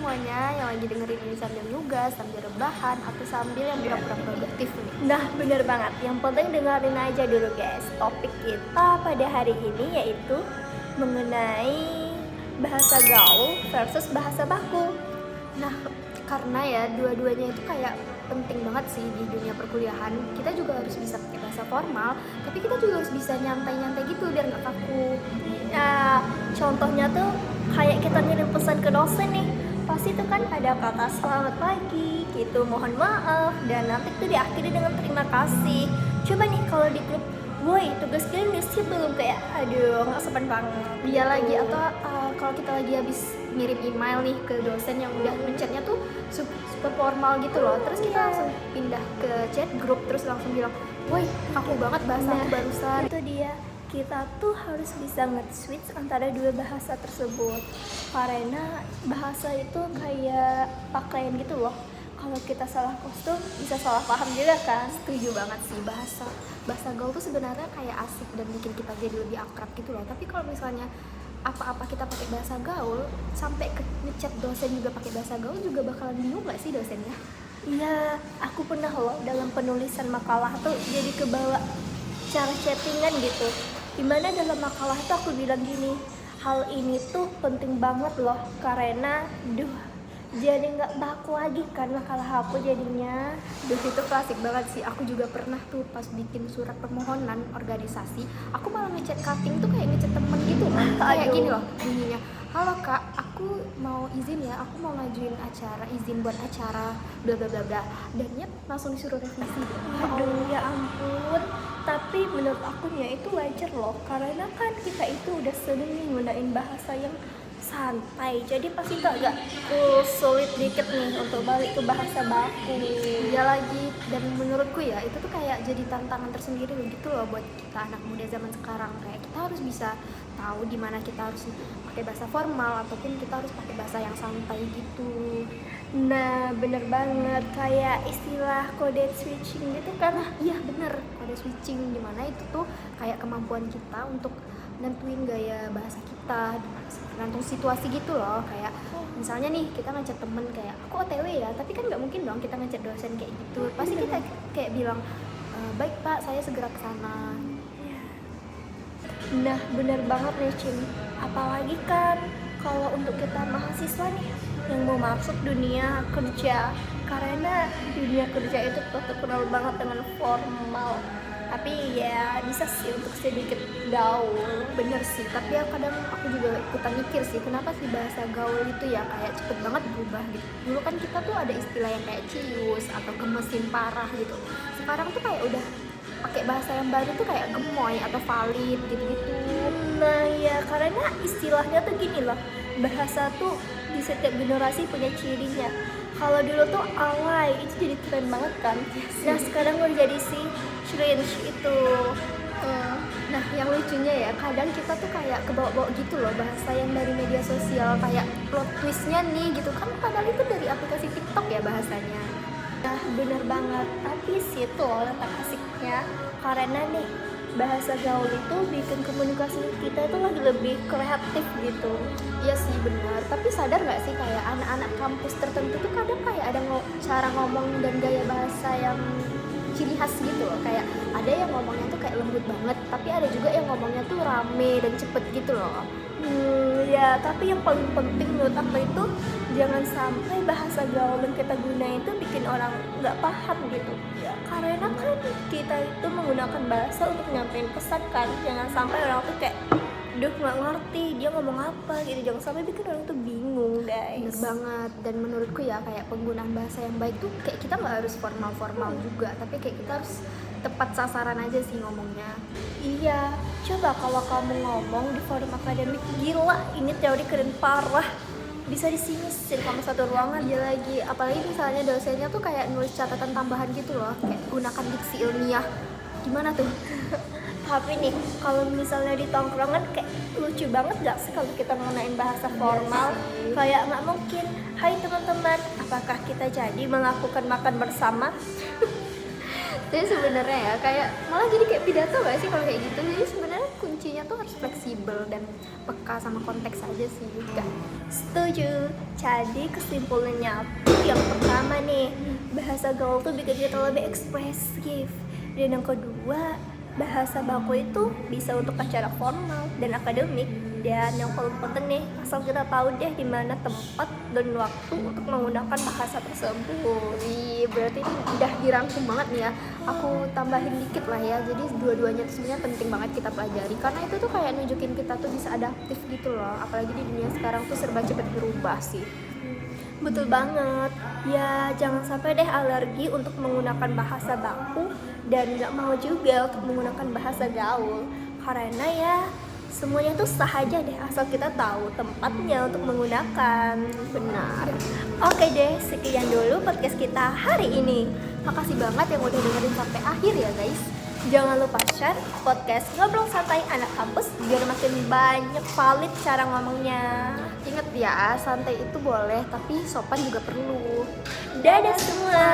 semuanya yang lagi dengerin ini sambil nugas, sambil rebahan, atau sambil yang pura-pura produktif nih. Nah, bener banget. Yang penting dengerin aja dulu guys. Topik kita pada hari ini yaitu mengenai bahasa gaul versus bahasa baku. Nah, karena ya dua-duanya itu kayak penting banget sih di dunia perkuliahan. Kita juga harus bisa pakai bahasa formal, tapi kita juga harus bisa nyantai-nyantai gitu biar nggak kaku. Nah, contohnya tuh kayak kita ngirim pesan ke dosen nih. Pasti tuh kan ada kata selamat pagi, gitu, mohon maaf, dan nanti tuh diakhiri dengan terima kasih. Coba nih kalau di grup, woi tugas kalian udah siap belum? Kayak aduh nggak sopan banget. Iya gitu. lagi, atau kalau kita lagi habis ngirim email nih ke dosen yang udah ngechatnya tuh super formal gitu loh, terus kita langsung pindah ke chat grup terus langsung bilang, woi kaku banget bahasa aku barusan. Itu dia, kita tuh harus bisa nge-switch antara dua bahasa tersebut, karena bahasa itu kayak pakaian gitu loh. Kalau kita salah kostum bisa salah paham juga kan. Setuju banget sih, bahasa gaul tuh sebenarnya kayak asik dan bikin kita jadi lebih akrab gitu loh. Tapi kalau misalnya apa-apa kita pakai bahasa gaul, sampai ke ngechat dosen juga pakai bahasa gaul, juga bakalan bingung gak sih dosennya? Iya, aku pernah loh dalam penulisan makalah tuh jadi kebawa cara chattingan gitu. Dimana dalam makalah tuh aku bilang gini, hal ini tuh penting banget loh, karena jadi nggak baku lagi kan makalah aku jadinya. Itu klasik banget sih. Aku juga pernah tuh pas bikin surat permohonan organisasi, aku malah ngechat cutting tuh kayak ngechat temen gitu kan. Kayak gini loh bunyinya, halo kak, aku mau izin ya, aku mau ngajuin acara, izin buat acara bla bla bla bla, dan langsung disuruh revisi. Aduh ya ampun. Tapi menurut aku ya itu wajar loh, karena kan kita itu udah sering nih gunain bahasa yang santai, jadi pasti agak sulit dikit nih untuk balik ke bahasa baku. Iya lagi, dan menurutku ya itu tuh kayak jadi tantangan tersendiri gitu loh buat kita anak muda zaman sekarang. Kayak kita harus bisa tahu di mana kita harus pakai bahasa formal ataupun kita harus pakai bahasa yang santai gitu. Nah bener banget, kayak istilah kode switching gitu kan. Iya bener, kode switching, dimana itu tuh kayak kemampuan kita untuk nentuin gaya bahasa kita tergantung situasi gitu loh. Kayak misalnya nih kita ngechat temen kayak aku OTW ya, tapi kan nggak mungkin dong kita ngechat dosen kayak gitu. Pasti kita kayak bilang, baik pak, saya segera ke sana. Nah bener banget nih Cin, apalagi kan kalau untuk kita mahasiswa nih yang mau masuk dunia kerja, karena dunia kerja itu terkenal banget dengan formal, tapi ya bisa sih untuk sedikit gaul. Bener sih, tapi ya kadang aku juga ikutan mikir sih, kenapa sih bahasa gaul itu ya kayak cepet banget berubah gitu. Dulu kan kita tuh ada istilah yang kayak cius atau gemesin parah gitu. Sekarang tuh kayak udah pakai bahasa yang baru tuh kayak gemoy atau valid gitu-gitu. Nah ya, karena istilahnya tuh gini loh, bahasa tuh di setiap generasi punya cirinya. Kalau dulu tuh alay, itu jadi keren banget kan. Nah sekarang udah jadi si cringe itu. Nah yang lucunya ya, kadang kita tuh kayak kebawa-bawa gitu loh bahasa yang dari media sosial, kayak plot twistnya nih gitu kan, padahal itu dari aplikasi TikTok ya bahasanya. Nah bener banget, tapi sih itu loh letak asiknya, karena nih bahasa gaul itu bikin komunikasi kita itu lagi lebih kreatif gitu. Iya sih benar, tapi sadar nggak sih kayak anak-anak kampus tertentu tuh kadang kayak ada cara ngomong dan gaya bahasa yang ciri khas gitu loh. Kayak ada yang ngomongnya tuh kayak lembut banget, tapi ada juga yang ngomongnya tuh rame dan cepet gitu loh. Ya tapi yang paling penting menurut aku itu jangan sampai bahasa gaul yang kita gunain itu bikin orang nggak paham gitu ya, karena kan kita itu menggunakan bahasa untuk nyampein pesan kan. Jangan sampai orang tuh kayak nggak ngerti dia ngomong apa gitu, jangan sampai bikin orang tuh bingung guys. Bener banget, dan menurutku ya kayak penggunaan bahasa yang baik tuh kayak kita nggak harus formal-formal juga, tapi kayak kita harus tepat sasaran aja sih ngomongnya. Iya, coba kalau kamu ngomong di forum akademik, gila ini teori keren parah, bisa disinisin kamu satu ruangan. Iya lagi, apalagi misalnya dosennya tuh kayak nulis catatan tambahan gitu loh, kayak gunakan diksi ilmiah, gimana tuh? Tapi nih, kalau misalnya di tongkrongan kayak lucu banget gak sih kalau kita menggunakan bahasa formal? Kayak nggak mungkin, hai teman-teman, apakah kita jadi melakukan makan bersama? Jadi sebenarnya ya kayak malah jadi kayak pidato gak sih kalau kayak gitu. Jadi sebenarnya kuncinya tuh harus fleksibel dan peka sama konteks aja sih. Enggak. Setuju. Jadi kesimpulannya yang pertama nih, bahasa gaul tuh bikin kita lebih ekspresif. Dan yang kedua, bahasa baku itu bisa untuk acara formal dan akademik. Dan yang paling penting nih, asal kita tahu deh di mana tempat dan waktu untuk menggunakan bahasa tersebut. Wih, berarti ini udah dirangkum banget nih ya. Aku tambahin dikit lah ya. Jadi dua-duanya tuh sebenarnya penting banget kita pelajari karena itu tuh kayak nunjukin kita tuh bisa adaptif gitu loh. Apalagi di dunia sekarang tuh serba cepat berubah sih. Betul banget. Ya jangan sampai deh alergi untuk menggunakan bahasa baku dan nggak mau juga untuk menggunakan bahasa gaul. Karena ya semuanya tuh sah aja deh asal kita tahu tempatnya untuk menggunakan. Benar. Oke deh, sekian dulu podcast kita hari ini. Makasih banget yang udah dengerin sampai akhir ya guys. Jangan lupa share podcast Ngobrol Santai Anak Kampus biar makin banyak valid cara ngomongnya. Ingat ya, santai itu boleh tapi sopan juga perlu. Dadah semua.